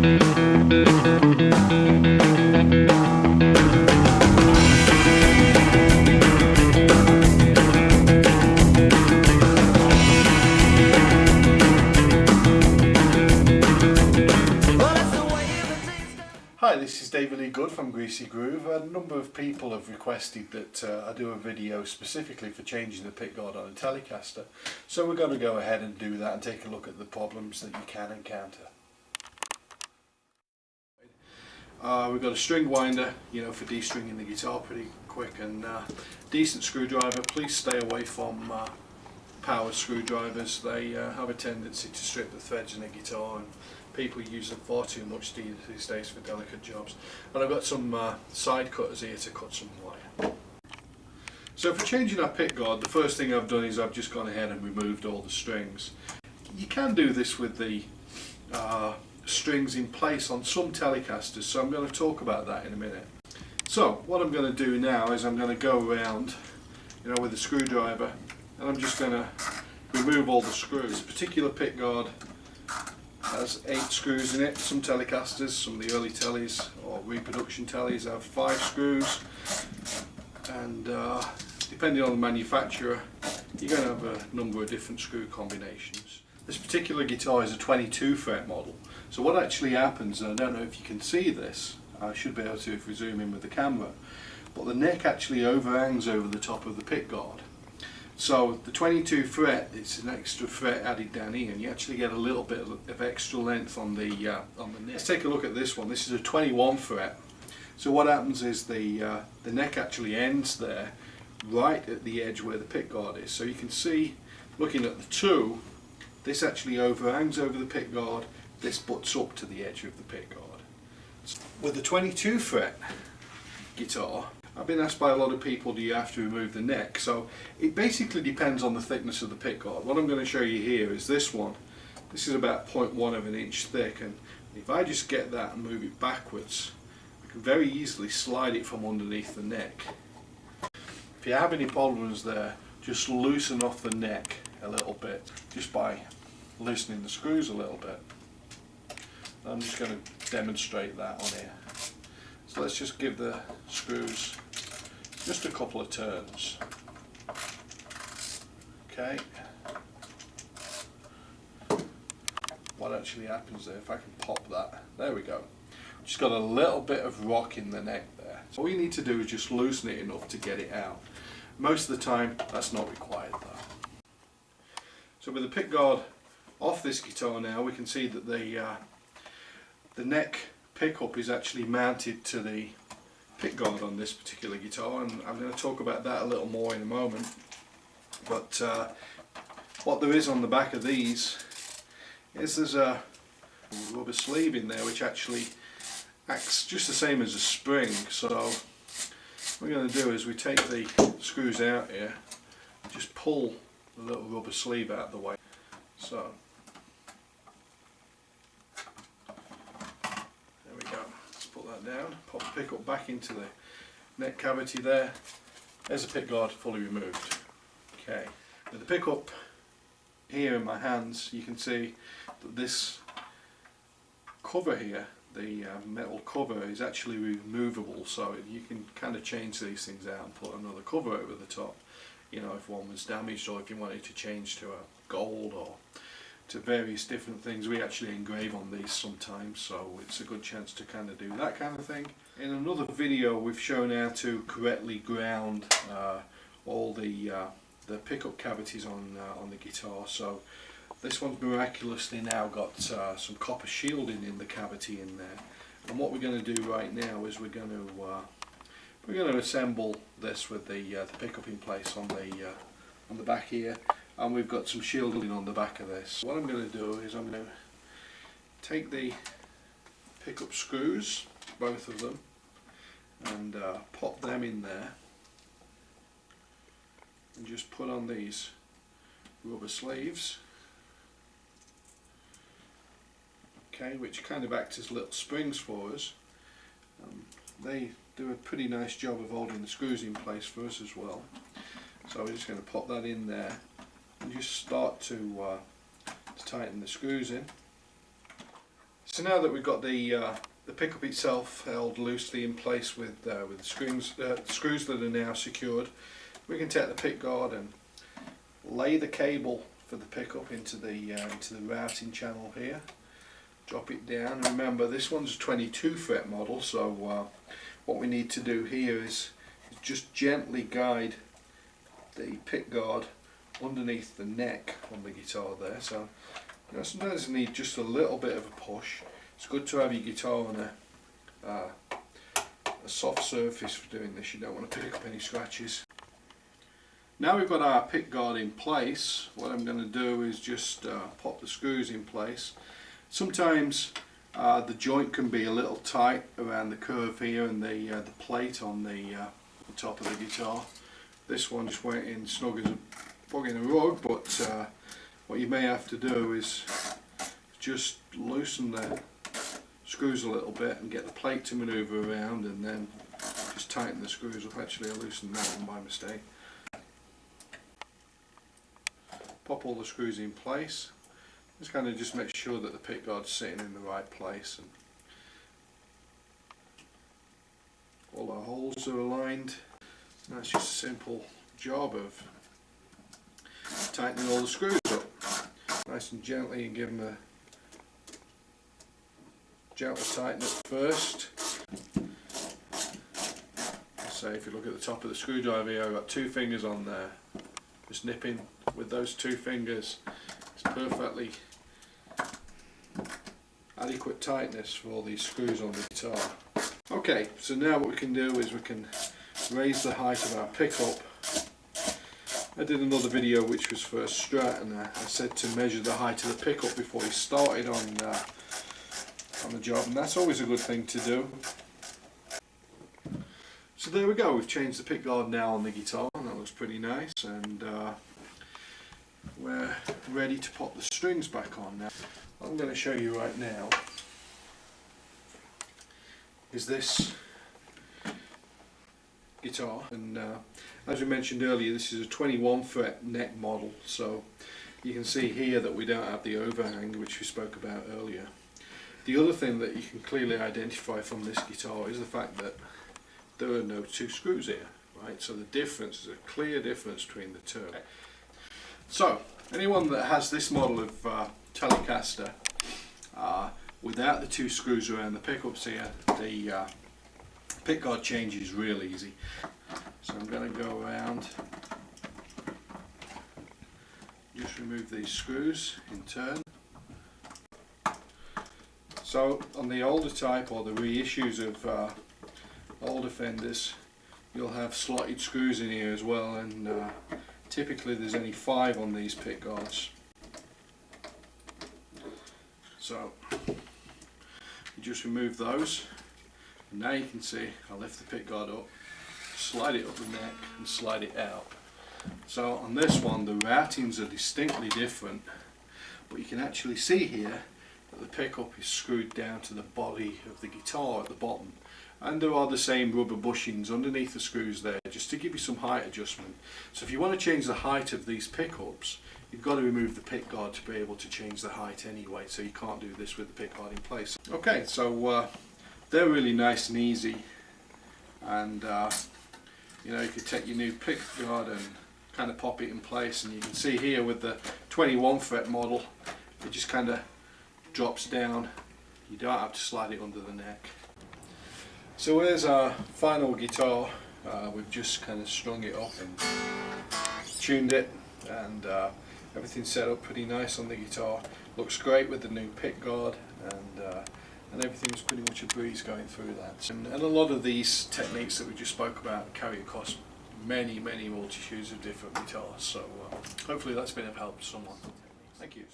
Hi, this is Davey Goode from Greasy Groove. A number of people have requested that I do a video specifically for changing the pickguard on a Telecaster, so we're going to go ahead and do that and take a look at the problems that you can encounter. We've got a string winder, for de-stringing the guitar pretty quick, and decent screwdriver. Please stay away from power screwdrivers. They have a tendency to strip the threads in the guitar, and people use them far too much these days for delicate jobs. And I've got some side cutters here to cut some wire. So for changing our pickguard, the first thing I've done is I've just gone ahead and removed all the strings. You can do this with the strings in place on some Telecasters, so I'm going to talk about that in a minute. So what I'm going to do now is I'm going to go around with a screwdriver, and I'm just going to remove all the screws. This particular pickguard has 8 screws in it. Some Telecasters, some of the early Teles or reproduction Teles have 5 screws, and depending on the manufacturer you're going to have a number of different screw combinations. This particular guitar is a 22 fret model, so what actually happens, and I don't know if you can see this, I should be able to if we zoom in with the camera, but the neck actually overhangs over the top of the pickguard. So the 22 fret, it's an extra fret added down here, and you actually get a little bit of extra length on the neck. Let's take a look at this one. This is a 21 fret. So what happens is the neck actually ends there, right at the edge where the pickguard is. So you can see, looking at the 2, this actually overhangs over the pickguard. This butts up to the edge of the pickguard. With the 22 fret guitar, I've been asked by a lot of people, do you have to remove the neck? So it basically depends on the thickness of the pickguard. What I'm going to show you here is this one. This is about 0.1 of an inch thick, and if I just get that and move it backwards, I can very easily slide it from underneath the neck. If you have any problems there, just loosen off the neck a little bit, just by loosening the screws a little bit. I'm just going to demonstrate that on here. So let's just give the screws just a couple of turns. Okay. What actually happens there, if I can pop that, there we go. Just got a little bit of rock in the neck there. So all you need to do is just loosen it enough to get it out. Most of the time that's not required though. So with the pickguard off this guitar now, we can see that the neck pickup is actually mounted to the pickguard on this particular guitar, and I'm going to talk about that a little more in a moment. But what there is on the back of these is there's a rubber sleeve in there which actually acts just the same as a spring. So what we're going to do is we take the screws out here and just pull the little rubber sleeve out of the way. So down, pop the pickup back into the neck cavity there. There's the pickguard fully removed. Okay, with the pickup here in my hands, you can see that this cover here, the metal cover, is actually removable, so you can kind of change these things out and put another cover over the top, if one was damaged, or if you wanted to change to a gold or to various different things. We actually engrave on these sometimes, so it's a good chance to kind of do that kind of thing. In another video we've shown how to correctly ground all the pickup cavities on the guitar. So this one's miraculously now got some copper shielding in the cavity in there, and what we're going to do right now is we're going to assemble this with the pickup in place on the back here. And we've got some shielding on the back of this. What I'm going to do is I'm going to take the pickup screws, both of them, and pop them in there, and just put on these rubber sleeves, okay, which kind of act as little springs for us. They do a pretty nice job of holding the screws in place for us as well. So we're just going to pop that in there and just start to tighten the screws in. So now that we've got the pickup itself held loosely in place with the screws that are now secured, we can take the pickguard and lay the cable for the pickup into the routing channel here. Drop it down. And remember, this one's a 22 fret model, so what we need to do here is just gently guide the pickguard underneath the neck on the guitar there. So sometimes you need just a little bit of a push. It's good to have your guitar on a soft surface for doing this. You don't want to pick up any scratches. Now we've got our pickguard in place, what I'm going to do is just pop the screws in place. Sometimes the joint can be a little tight around the curve here and the plate on the top of the guitar. This one just went in snug as a bug in a rug, but what you may have to do is just loosen the screws a little bit and get the plate to manoeuvre around, and then just tighten the screws up. Actually, I loosened that one by mistake. Pop all the screws in place. Just kind of just make sure that the pickguard's sitting in the right place and all our holes are aligned. And that's just a simple job of tightening all the screws up nice and gently, and give them a gentle tighten at first. So if you look at the top of the screwdriver here, I've got 2 fingers on there. Just nipping with those 2 fingers. It's perfectly adequate tightness for all these screws on the guitar. Okay, so now what we can do is we can raise the height of our pickup. I did another video which was for a Strat, and I said to measure the height of the pickup before you started on the job, and that's always a good thing to do. So there we go, we've changed the pickguard now on the guitar, and that looks pretty nice, and we're ready to pop the strings back on now. What I'm going to show you right now is this guitar, and as we mentioned earlier, this is a 21 fret neck model, so you can see here that we don't have the overhang which we spoke about earlier. The other thing that you can clearly identify from this guitar is the fact that there are no 2 screws here, right? So the difference is a clear difference between the two. So anyone that has this model of Telecaster without the 2 screws around the pickups here, the pickguard change is real easy. So I'm going to go around, just remove these screws in turn. So on the older type, or the reissues of older Fenders, you'll have slotted screws in here as well, and typically there's only 5 on these pickguards. So you just remove those, and now you can see I lift the pickguard up, slide it up the neck and slide it out. So on this one the routings are distinctly different, but you can actually see here that the pickup is screwed down to the body of the guitar at the bottom, and there are the same rubber bushings underneath the screws there just to give you some height adjustment. So if you want to change the height of these pickups, you've got to remove the pickguard to be able to change the height anyway, so you can't do this with the pickguard in place. Okay, so they're really nice and easy, and you know, you could take your new pickguard and kind of pop it in place, and you can see here with the 21 fret model it just kind of drops down. You don't have to slide it under the neck. So here's our final guitar. We've just kind of strung it up and tuned it, and everything's set up pretty nice on the guitar. Looks great with the new pickguard, and everything's pretty much a breeze going through that. And a lot of these techniques that we just spoke about carry across many multitudes of different guitars, so hopefully that's been of help to someone. Thank you.